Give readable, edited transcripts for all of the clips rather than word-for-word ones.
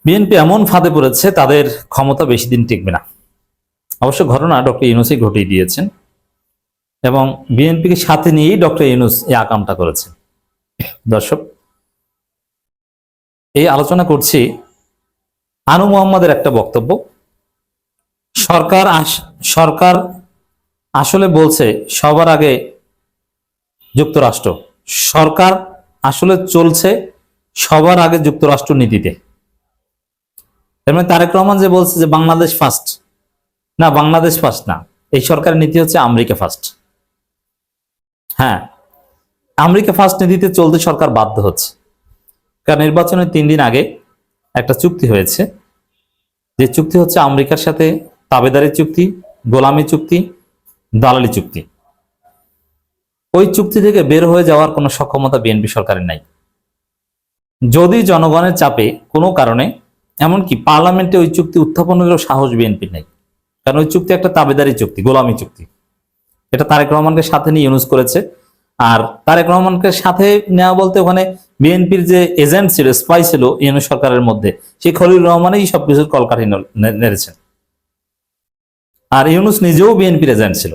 BNP এমন ফাঁদে পড়েছে তাদের ক্ষমতা বেশি দিন টিকবে না। অবশ্য ঘটনা ডক্টর ইউনূসই ঘটিয়ে দিয়েছেন এবং বিএনপিকে সাথে নিয়েই ডক্টর ইউনূস এই আকামটা করেছেন। দর্শক, এই আলোচনা করছি আনু মোহাম্মদের একটা বক্তব্য। সরকার আসলে বলছে সবার আগে যুক্তরাষ্ট্র, সরকার আসলে চলছে সবার আগে যুক্তরাষ্ট্র নীতিতে। এর মানে তারেক রহমান যে বলছে যে বাংলাদেশ ফার্স্ট, না, বাংলাদেশ ফার্স্ট না, এই সরকারের নীতি হচ্ছে আমেরিকা ফার্স্ট। হ্যাঁ, আমেরিকা ফার্স্ট নীতিতে চলতে সরকার বাধ্য হচ্ছে, কারণ নির্বাচনের 3 দিন আগে একটা চুক্তি হয়েছে, যে চুক্তি হচ্ছে আমেরিকার সাথে তাবেদারি চুক্তি, গোলামি চুক্তি, দালালি চুক্তি। ওই চুক্তি থেকে বের হয়ে যাওয়ার কোনো সক্ষমতা বিএনপি সরকারের নাই। যদি জনগণের চাপে কোনো কারণে, এমনকি পার্লামেন্টে ওই চুক্তি উত্থাপনেরও সাহস বিএনপির নেই, কারণ ওই চুক্তি একটা তাবেদারি চুক্তি, গোলামি চুক্তি। এটা তারেক রহমানকে সাথে নিয়ে ইউনূস করেছে। আর তারেক রহমানকে সাথে নেওয়া বলতে ওখানে বিএনপির যে এজেন্ট ছিল, স্পাই ছিল ইউনূস সরকারের মধ্যে, সেই খলিলুর রহমানই সবকিছুর কলকাঠি নেড়েছেন। আর ইউনূস নিজেও বিএনপির এজেন্ট ছিল,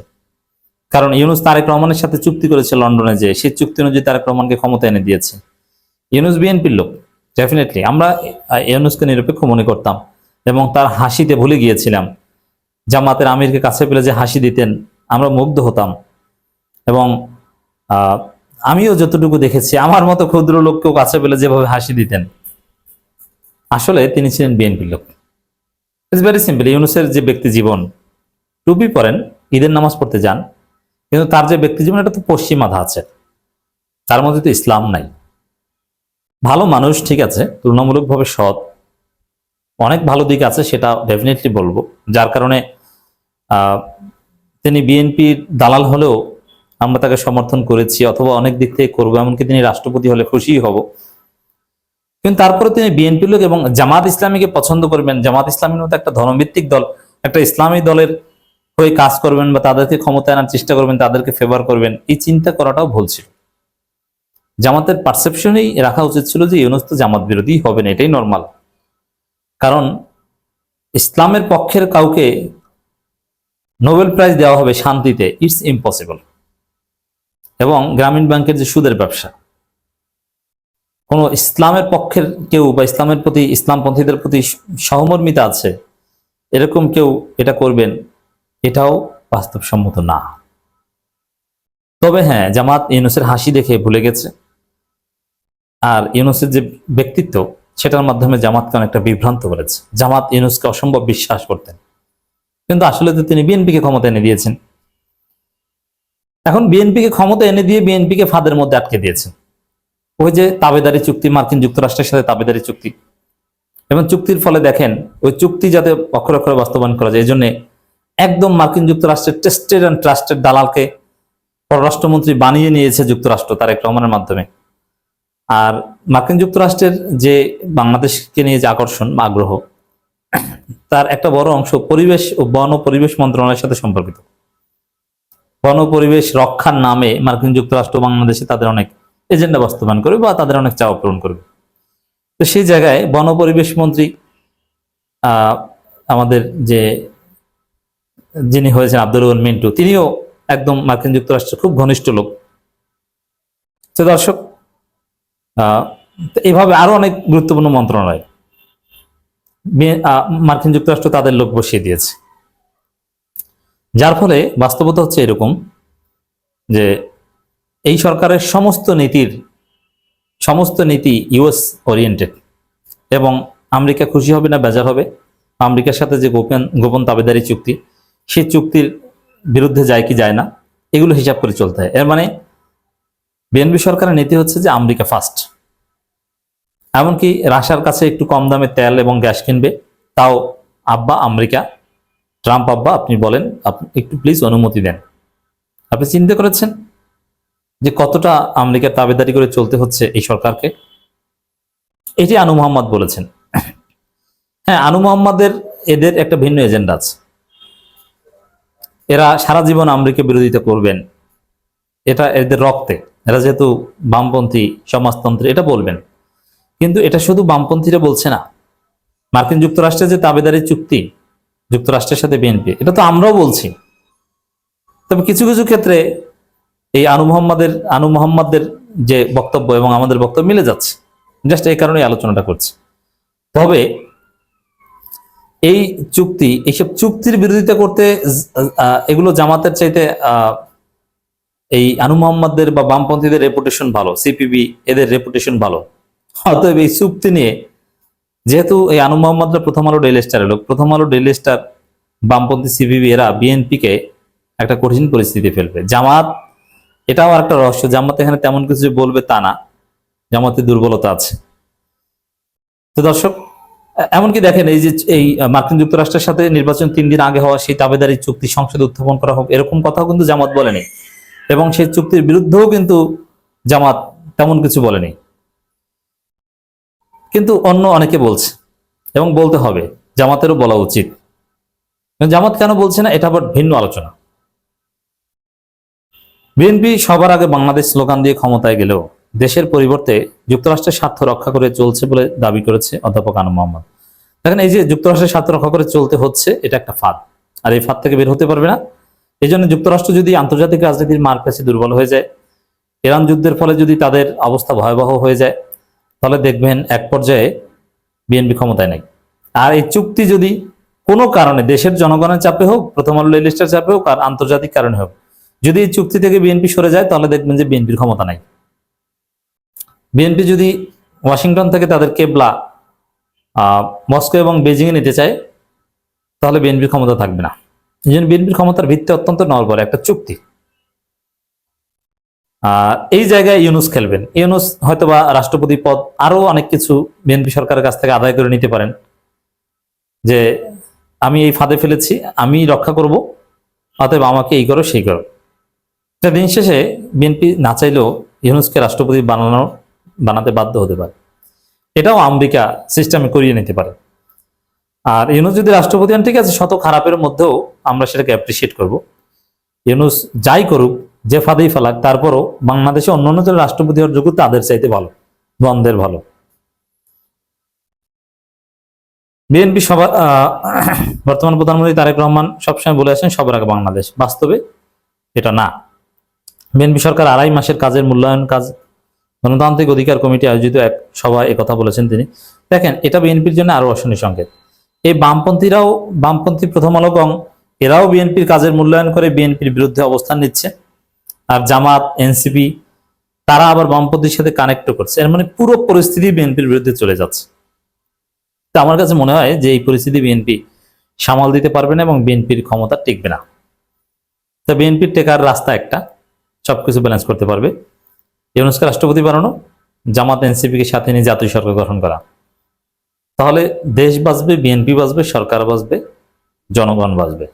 কারণ ইউনূস তারেক রহমানের সাথে চুক্তি করেছে লন্ডনে, যে সেই চুক্তি অনুযায়ী তারেক রহমানকে ক্ষমতা এনে দিয়েছে। ইউনূস বিএনপির লোক, ডেফিনেটলি আমরা ইউনূসকে নিরপেক্ষ মনে করতাম এবং তার হাসিতে ভুলে গিয়েছিলাম। জামাতের আমিরকে কাছে পেলে যে হাসি দিতেন, আমরা মুগ্ধ হতাম। এবং আমিও যতটুকু দেখেছি, আমার মতো ক্ষুদ্র লোককেও কাছে পেলে যেভাবে হাসি দিতেন, আসলে তিনি ছিলেন বিএনপির লোক। It's very simple. ইউনূসের যে ব্যক্তি জীবন, টুপি পরেন, ঈদের নামাজ পড়তে যান, কিন্তু তার যে ব্যক্তি জীবন, এটা তো পশ্চিমা ধাঁচের, তার মধ্যে তো ইসলাম নাই। ভালো মানুষ, ঠিক আছে, তুলনামূলকভাবে সৎ, অনেক ভালো দিক আছে, সেটা ডেফিনেটলি বলবো, যার কারণে তিনি বিএনপির দালাল হলেও আমরা তাকে সমর্থন করেছি, অথবা অনেক দিক থেকে করবো, এমনকি তিনি রাষ্ট্রপতি হলে খুশি হব। কিন্তু তারপরে তিনি বিএনপির লোক এবং জামাত ইসলামীকে পছন্দ করবেন, জামাত ইসলামীর মতো একটা ধর্মভিত্তিক দল, একটা ইসলামী দলের হয়ে কাজ করবেন, বা তাদেরকে ক্ষমতা আনার চেষ্টা করবেন, তাদেরকে ফেভার করবেন, এই চিন্তা করাটাও ভুল ছিল। জামাতের পারসেপশনেই রাখা উচিত ছিল যে ইউনূস তো জামাত বিরোধী হবেন, এটাই নর্মাল। কারণ ইসলামের পক্ষের কাউকে নোবেল প্রাইজ দেওয়া হবে শান্তিতে, ইটস ইম্পসিবল। এবং গ্রামীণ ব্যাংকের যে সুদের ব্যবসা, কোন ইসলামের পক্ষের কেউ বা ইসলামের প্রতি, ইসলামপন্থীদের প্রতি সহমর্মিতা আছে এরকম কেউ এটা করবেন, এটাও বাস্তবসম্মত না। তবে হ্যাঁ, জামাত ইউনূসের হাসি দেখে ভুলে গেছে, আর ইউনূসের যে ব্যক্তিত্ব, সেটার মাধ্যমে জামাতকে অনেকটা বিভ্রান্ত করেছে। জামাত ইউনূসকে অসম্ভব বিশ্বাস করতেন, কিন্তু আসলে তো তিনি বিএনপিকে ক্ষমতা এনে দিয়েছেন। এখন বিএনপিকে ক্ষমতা এনে দিয়ে বিএনপিকে ফাঁদের মধ্যে আটকে দিয়েছেন। ওই যে তাবেদারি চুক্তি, মার্কিন যুক্তরাষ্ট্রের সাথে তাবেদারি চুক্তি, এবং চুক্তির ফলে দেখেন ওই চুক্তি যাতে অক্ষরে অক্ষরে বাস্তবায়ন করা যায়, এই জন্য একদম মার্কিন যুক্তরাষ্ট্রের টেস্টেড অ্যান্ড ট্রাস্টেড দালালকে পররাষ্ট্রমন্ত্রী বানিয়ে নিয়েছে যুক্তরাষ্ট্র তারেক রহমানের মাধ্যমে। আর মার্কিন যুক্তরাষ্ট্রের যে বাংলাদেশকে নিয়ে যে আকর্ষণ বা আগ্রহ, তার একটা বড় অংশ পরিবেশ ও বন ও পরিবেশ মন্ত্রণালয়ের সাথে সম্পর্কিত। বন ও পরিবেশ রক্ষার নামে মার্কিন যুক্তরাষ্ট্র বাংলাদেশে তাদের অনেক এজেন্ডা বাস্তবায়ন করবে বা তাদের অনেক চাওয়া পূরণ করবে। তো সেই জায়গায় বন ও পরিবেশ মন্ত্রী আমাদের যে যিনি হয়েছেন আব্দুল রহমান মিন্টু, তিনিও একদম মার্কিন যুক্তরাষ্ট্রের খুব ঘনিষ্ঠ লোক। তো দর্শক, এইভাবে আরো অনেক গুরুত্বপূর্ণ মন্ত্রণালয় মার্কিন যুক্তরাষ্ট্র তাদের লোক বসিয়ে দিয়েছে, যার ফলে বাস্তবতা হচ্ছে এরকম যে এই সরকারের সমস্ত নীতি ইউএস ওরিয়েন্টেড, এবং আমেরিকা খুশি হবে না বেজার হবে। আমেরিকার সাথে যে গোপন তাবেদারি চুক্তি, সেই চুক্তির বিরুদ্ধে যায় কি যায় না, এগুলো হিসাব করে চলতে হয়। এর মানে বিএনপি সরকারের নীতি হচ্ছে যে আমেরিকা ফার্স্ট। এমনকি রাশিয়ার কাছে একটু কম দামে তেল এবং গ্যাস কিনবে, তাও আব্বা আমেরিকা, ট্রাম্প আব্বা আপনি বলেন, আপনি একটু প্লিজ অনুমতি দেন। আপনি চিন্তা করেছেন যে কতটা আমেরিকার তাবেদারি করে চলতে হচ্ছে এই সরকারকে? এটি আনু মোহাম্মদ বলেছেন। হ্যাঁ, আনু মোহাম্মদের এদের একটা ভিন্ন এজেন্ডা আছে। এরা সারা জীবন আমেরিকা বিরোধিতা করবেন, এটা এদের রক্তে। এরা যেহেতু বামপন্থী, সমাজতন্ত্রী, এটা বলবেন। কিন্তু এটা শুধু বামপন্থীরা বলছে না, মার্কিন যুক্তরাষ্ট্রের যে তাবেদারি চুক্তি যুক্তরাষ্ট্রের সাথে বিএনপি, এটা তো আমরাও বলছি। তবে কিছু কিছু ক্ষেত্রে এই আনু মোহাম্মদের যে বক্তব্য এবং আমাদের বক্তব্য মিলে যাচ্ছে, জাস্ট এই কারণে আলোচনাটা করছি। তবে এই চুক্তি, এইসব চুক্তির বিরোধিতা করতে এগুলো জামাতের চাইতে এই আনু মোহাম্মদদের বা বামপন্থীদের রেপুটেশন ভালো, সিপিবি এদের রেপুটেশন ভালো। অতএব এই চুক্তি নিয়ে, যেহেতু এই আনু মোহাম্মদরা প্রথম আলো ডেইলি স্টারের লোক, প্রথম আলো ডেইলি স্টার, বামপন্থী সিপিবি এরা বিএনপিকে একটা কঠিন পরিস্থিতি ফেলবে। জামাত, এটাও একটা রহস্য, জামাত এখানে তেমন কিছু বলবে তা না, জামাতের দুর্বলতা আছে। তো দর্শক, এমনকি দেখেন এই যে এই মার্কিন যুক্তরাষ্ট্রের সাথে নির্বাচন 3 দিন আগে হওয়া সেই তাবেদারি চুক্তি সংসদে উত্থাপন করা হোক, এরকম কথাও কিন্তু জামাত বলেনি, এবং সেই চুক্তির বিরুদ্ধেও কিন্তু জামাত তেমন কিছু বলেনি। কিন্তু অন্য অনেকে বলছে এবং বলতে হবে, জামাতেরও বলা উচিত। জামাত কেন বলছে না, এটা আবার ভিন্ন আলোচনা। বিএনপি সবার আগে বাংলাদেশ স্লোগান দিয়ে ক্ষমতায় গেলেও দেশের পরিবর্তে যুক্তরাষ্ট্রের স্বার্থ রক্ষা করে চলছে বলে দাবি করেছে অধ্যাপক আনু মোহাম্মদ। দেখেন, এই যে যুক্তরাষ্ট্রের স্বার্থ রক্ষা করে চলতে হচ্ছে, এটা একটা ফাঁদ, আর এই ফাঁদ থেকে বের হতে পারবে না। এই জন্য যুক্তরাষ্ট্র যদি আন্তর্জাতিক রাজনীতির মারপ্যাচে দুর্বল হয়ে যায়, ইরান যুদ্ধের ফলে যদি তাদের অবস্থা ভয়াবহ হয়ে যায়, তাহলে দেখবেন এক পর্যায়ে বিএনপি ক্ষমতায় নেই। আর এই চুক্তি যদি কোনো কারণে দেশের জনগণের চাপে হোক, প্রথম আলো ডেইলি স্টার চাপে হোক, আর আন্তর্জাতিক কারণে হোক, যদি এই চুক্তি থেকে বিএনপি সরে যায়, তাহলে দেখবেন যে বিএনপির ক্ষমতা নাই। বিএনপি যদি ওয়াশিংটন থেকে তাদের কেবলা মস্কো এবং বেজিং এ নিতে চায়, তাহলে বিএনপির ক্ষমতা থাকবে না। এই জন্য বিএনপির ক্ষমতার ভিত্তি অত্যন্ত নড়বড়ে, একটা চুক্তি। এই জায়গায় ইউনূস খেলবেন। ইউনূস হয়তোবা রাষ্ট্রপতি পদ, আরো অনেক কিছু বিএনপি সরকারের কাছ থেকে আদায় করে নিতে পারেন, যে আমি এই ফাঁদে ফেলেছি, আমি রক্ষা করব, অতএব আমাকে এই করো সেই করো। দিন শেষে বিএনপি না চাইলেও ইউনূসকে রাষ্ট্রপতি বানাতে বাধ্য হতে পারে। এটাও আমেরিকা সিস্টেমে করিয়ে নিতে পারে। আর ইউনূস যদি রাষ্ট্রপতি হন, ঠিক আছে, শত খারাপের মধ্যেও আমরা সেটাকে অ্যাপ্রিসিয়েট করব। ইউনূস যাই করুক, যে ফাঁদেই ফেলাক, তারপরও বাংলাদেশে অন্যান্য যারা রাষ্ট্রপতি হওয়ার যোগ্য, তাদের চাইতে ভালো, দ্বন্দ্বের ভালো। বিএনপি সবার বর্তমান প্রধানমন্ত্রী তারেক রহমান সবসময় বলে আসেন সবার আগে বাংলাদেশ। বাস্তবে এটা না। বিএনপি সরকার 2.5 মাসের কাজের মূল্যায়ন কাজ গণতান্ত্রিক অধিকার কমিটি আয়োজিত এক সভায় একথা বলেছেন তিনি। দেখেন, এটা বিএনপির জন্য আরো অশনি সংকেত। এই বামপন্থী প্রথম আলো গং, এরাও বিএনপির কাজের মূল্যায়ন করে বিএনপির বিরুদ্ধে অবস্থান নিচ্ছে। আর জামাত, এনসিপি, তারা আবার বামপন্থীর সাথে কানেক্ট করছে। এর মানে পুরো পরিস্থিতি বিএনপির বিরুদ্ধে চলে যাচ্ছে। তো আমার কাছে মনে হয় যে এই পরিস্থিতি বিএনপি সামাল দিতে পারবে না এবং বিএনপির ক্ষমতা টিকবে না। তো বিএনপির টেকার রাস্তা একটা, সবকিছু ব্যালেন্স করতে পারবে। ইউনূসকে রাষ্ট্রপতি বানানো, জামাত এনসিপিকে সাথে নিয়ে জাতীয় সরকার গঠন করা, তাহলে দেশ বাঁচবে, বিএনপি বাঁচবে, সরকার বাঁচবে, জনগণ বাঁচবে।